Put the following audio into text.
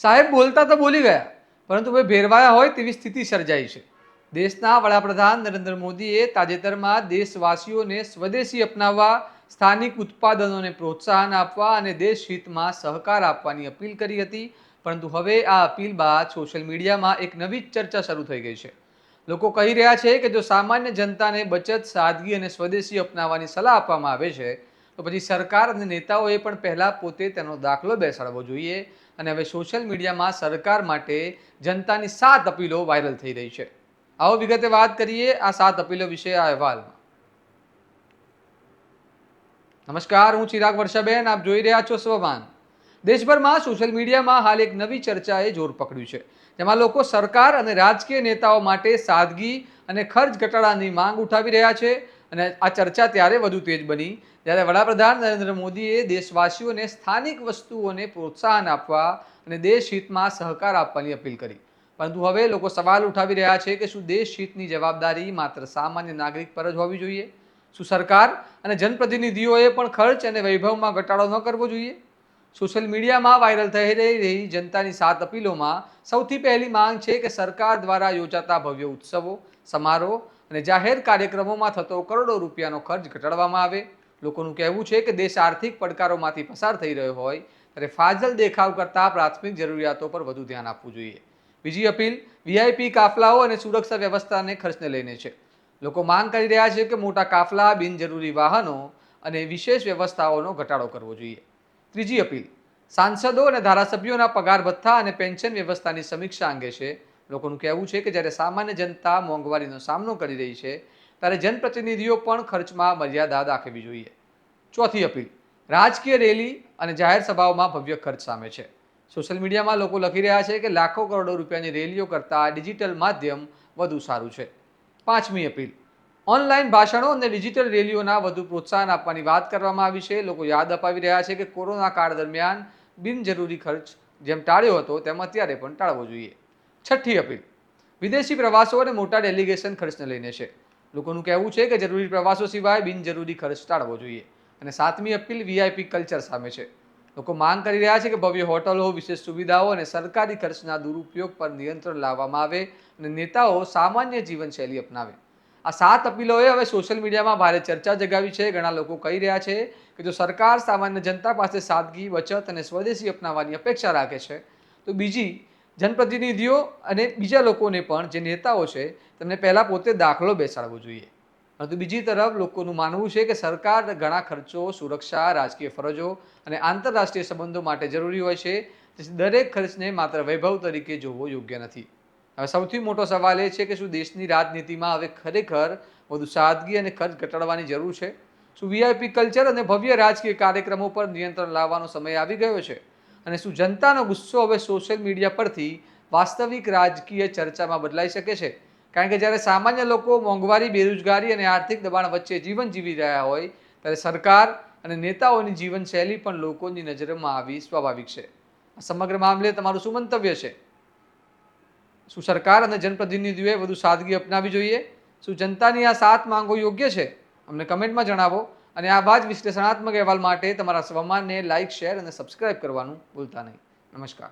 સાહેબ બોલતા તો બોલી ગયા, પરંતુ હવે ભેરવાયા હોય તેવી સ્થિતિ સર્જાઈ છે. દેશના વડાપ્રધાન નરેન્દ્ર મોદીએ તાજેતરમાં દેશવાસીઓને સ્વદેશી અપનાવવા, સ્થાનિક ઉત્પાદનોને પ્રોત્સાહન આપવા અને દેશહિતમાં સહકાર આપવાની અપીલ કરી હતી. પરંતુ હવે આ અપીલ બાદ સોશિયલ મીડિયામાં એક નવી ચર્ચા શરૂ થઈ ગઈ છે. લોકો કહી રહ્યા છે કે જો સામાન્ય જનતાને બચત, સાદગી અને સ્વદેશી અપનાવવાની સલાહ આપવામાં આવે છે, તો પછી સરકાર અને નેતાઓએ પણ પહેલાં પોતે તેનો દાખલો બેસાડવો જોઈએ. અને હવે સોશિયલ મીડિયામાં સરકાર માટે જનતાની 7 અપીલો વાયરલ થઈ રહી છે. આવો વિગતે વાત કરીએ આ 7 અપીલો વિશે આ અહેવાલમાં. નમસ્કાર, હું ચિરાગ વર્ષાબેન, આપ જોઈ રહ્યા છો સ્વમાન. દેશભરમાં સોશિયલ મીડિયામાં હાલ એક નવી ચર્ચાએ જોર પકડ્યું છે, જેમાં લોકો સરકાર અને રાજકીય નેતાઓ માટે સાદગી અને ખર્ચ ઘટાડાની માંગ ઉઠાવી રહ્યા છે. અને આ ચર્ચા ત્યારે વધુ તેજ બની જ્યારે વડાપ્રધાન નરેન્દ્ર મોદીએ દેશવાસીઓને સ્થાનિક વસ્તુઓને પ્રોત્સાહન આપવા અને દેશહિતમાં સહકાર આપવાની અપીલ કરી. પરંતુ હવે લોકો સવાલ ઉઠાવી રહ્યા છે કે શું દેશહિતની જવાબદારી માત્ર સામાન્ય નાગરિક પર જ હોવી જોઈએ? શું સરકાર અને જનપ્રતિનિધિઓએ પણ ખર્ચ અને વૈભવમાં ઘટાડો ન કરવો જોઈએ? સોશિયલ મીડિયામાં વાયરલ થઈ રહી જનતાની 7 અપીલોમાં સૌથી પહેલી માંગ છે કે સરકાર દ્વારા યોજાતા ભવ્ય ઉત્સવો, સમારોહ અને જાહેર કાર્યક્રમોમાં થતો કરોડો રૂપિયાનો ખર્ચ ઘટાડવામાં આવે. લોકોનું કહેવું છે કે દેશ આર્થિક પડકારોમાંથી પસાર થઈ રહ્યો હોય ત્યારે ફાજલ દેખાવ કરતાં પ્રાથમિક જરૂરિયાતો પર વધુ ધ્યાન આપવું જોઈએ. બીજી અપીલ વીઆઈપી કાફલાઓ અને સુરક્ષા વ્યવસ્થાને ખર્ચને લઈને છે. લોકો માંગ કરી રહ્યા છે કે મોટા કાફલા, બિનજરૂરી વાહનો અને વિશેષ વ્યવસ્થાઓનો ઘટાડો કરવો જોઈએ. ત્રીજી અપીલ સાંસદો અને ધારાસભ્યોના પગાર ભથ્થા અને પેન્શન વ્યવસ્થાની સમીક્ષા અંગે છે. લોકોનું કહેવું છે કે જ્યારે સામાન્ય જનતા મોંઘવારીનો સામનો કરી રહી છે ત્યારે જનપ્રતિનિધિઓ પણ ખર્ચમાં મર્યાદા દાખવવી જોઈએ. ચોથી અપીલ રાજકીય રેલી અને જાહેર સભાઓમાં ભવ્ય ખર્ચ સામે છે. સોશિયલ મીડિયામાં લોકો લખી રહ્યા છે કે લાખો કરોડો રૂપિયાની રેલીઓ કરતાં ડિજિટલ માધ્યમ વધુ સારું છે. પાંચમી અપીલ ઓનલાઈન ભાષણો અને ડિજિટલ રેલીઓના વધુ પ્રોત્સાહન આપવાની વાત કરવામાં આવી છે. લોકો યાદ અપાવી રહ્યા છે કે કોરોના કાળ દરમિયાન બિનજરૂરી ખર્ચ જેમ ટાળ્યો હતો તેમ અત્યારે પણ ટાળવો જોઈએ. છઠ્ઠી અપીલ વિદેશી પ્રવાસો અને મોટા ડેલિગેશન ખર્ચને લઈને છે. લોકોનું કહેવું છે કે જરૂરી પ્રવાસો સિવાય બિનજરૂરી ખર્ચ ટાળવો જોઈએ. અને સાતમી અપીલ વીઆઈપી કલ્ચર સામે છે. લોકો માંગ કરી રહ્યા છે કે ભવ્ય હોટલો, વિશેષ સુવિધાઓ અને સરકારી ખર્ચના દુરુપયોગ પર નિયંત્રણ લાવવામાં આવે અને નેતાઓ સામાન્ય જીવનશૈલી અપનાવે. આ 7 અપીલોએ હવે સોશિયલ મીડિયામાં ભારે ચર્ચા જગાવી છે. ઘણા લોકો કહી રહ્યા છે કે જો સરકાર સામાન્ય જનતા પાસે સાદગી, બચત અને સ્વદેશી અપનાવવાની અપેક્ષા રાખે છે, તો બીજી જનપ્રતિનિધિઓ અને બીજા લોકોને પણ જે નેતાઓ છે તેમને પહેલાં પોતે દાખલો બેસાડવો જોઈએ. પરંતુ બીજી તરફ લોકોનું માનવું છે કે સરકાર ઘણા ખર્ચો સુરક્ષા, રાજકીય ફરજો અને આંતરરાષ્ટ્રીય સંબંધો માટે જરૂરી હોય છે, તેથી દરેક ખર્ચને માત્ર વૈભવ તરીકે જોવો યોગ્ય નથી. હવે સૌથી મોટો સવાલ એ છે કે શું દેશની રાજનીતિમાં હવે ખરેખર વધુ સાદગી અને ખર્ચ ઘટાડવાની જરૂર છે? શું વીઆઈપી કલ્ચર અને ભવ્ય રાજકીય કાર્યક્રમો પર નિયંત્રણ લાવવાનો સમય આવી ગયો છે? અને શું જનતાનો ગુસ્સો હવે સોશિયલ મીડિયા પરથી વાસ્તવિક રાજકીય ચર્ચામાં બદલાઈ શકે છે? કારણ કે જ્યારે સામાન્ય લોકો મોંઘવારી, બેરોજગારી અને આર્થિક દબાણ વચ્ચે જીવન જીવી રહ્યા હોય ત્યારે સરકાર અને નેતાઓની જીવનશૈલી પણ લોકોની નજરમાં આવી સ્વાભાવિક છે. આ સમગ્ર મામલે તમારું શું મંતવ્ય છે? શું સરકાર અને જનપ્રતિનિધિઓએ વધુ સાદગી અપનાવવી જોઈએ? શું જનતાની આ 7 માંગો યોગ્ય છે? અમને કમેન્ટમાં જણાવો. અને આવા જ વિશ્લેષણાત્મક અહેવાલ માટે તમારા સ્વમાનને લાઇક, શેર અને સબસ્ક્રાઇબ કરવાનું ભૂલતા નહીં. નમસ્કાર.